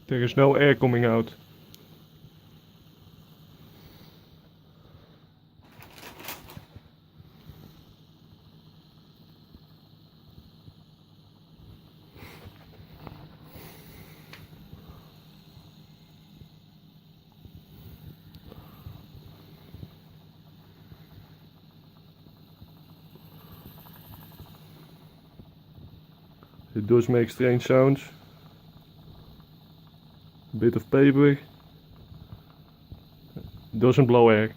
There is no air coming out. It does make strange sounds. A bit of paper. Doesn't blow air.